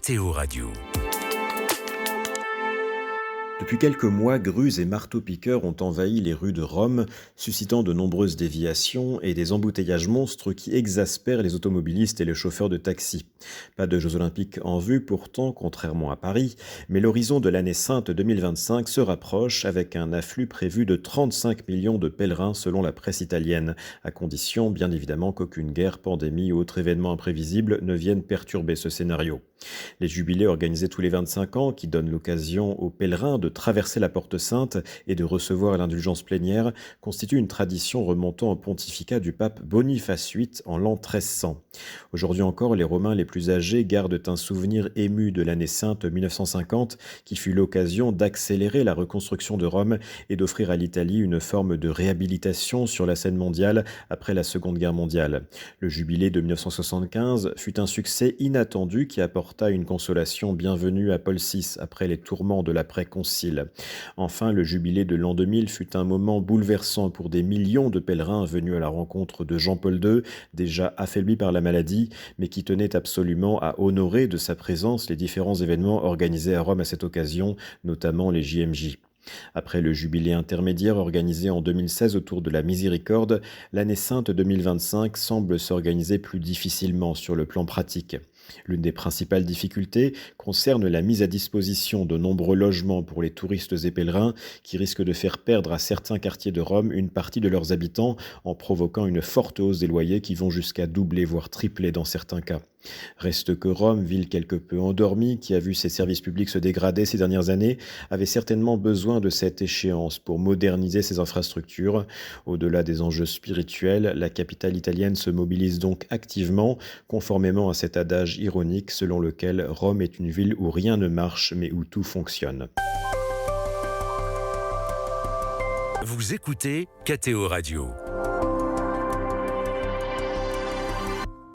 KTO Radio. Depuis quelques mois, grues et marteaux-piqueurs ont envahi les rues de Rome, suscitant de nombreuses déviations et des embouteillages monstres qui exaspèrent les automobilistes et les chauffeurs de taxi. Pas de Jeux Olympiques en vue pourtant, contrairement à Paris, mais l'horizon de l'année sainte 2025 se rapproche avec un afflux prévu de 35 millions de pèlerins selon la presse italienne, à condition bien évidemment qu'aucune guerre, pandémie ou autre événement imprévisible ne vienne perturber ce scénario. Les jubilés organisés tous les 25 ans, qui donnent l'occasion aux pèlerins de traverser la Porte Sainte et de recevoir l'indulgence plénière, constituent une tradition remontant au pontificat du pape Boniface VIII en l'an 1300. Aujourd'hui encore, les Romains les plus âgés gardent un souvenir ému de l'année sainte 1950, qui fut l'occasion d'accélérer la reconstruction de Rome et d'offrir à l'Italie une forme de réhabilitation sur la scène mondiale après la Seconde Guerre mondiale. Le jubilé de 1975 fut un succès inattendu qui apporta une consolation bienvenue à Paul VI après les tourments de l'après-concile. Enfin, le jubilé de l'an 2000 fut un moment bouleversant pour des millions de pèlerins venus à la rencontre de Jean-Paul II, déjà affaibli par la maladie, mais qui tenait absolument à honorer de sa présence les différents événements organisés à Rome à cette occasion, notamment les JMJ. Après le jubilé intermédiaire organisé en 2016 autour de la Miséricorde, l'année sainte 2025 semble s'organiser plus difficilement sur le plan pratique. L'une des principales difficultés concerne la mise à disposition de nombreux logements pour les touristes et pèlerins qui risquent de faire perdre à certains quartiers de Rome une partie de leurs habitants en provoquant une forte hausse des loyers qui vont jusqu'à doubler voire tripler dans certains cas. Reste que Rome, ville quelque peu endormie, qui a vu ses services publics se dégrader ces dernières années, avait certainement besoin de cette échéance pour moderniser ses infrastructures. Au-delà des enjeux spirituels, la capitale italienne se mobilise donc activement, conformément à cet adage ironique selon lequel Rome est une ville où rien ne marche mais où tout fonctionne. Vous écoutez KTO Radio.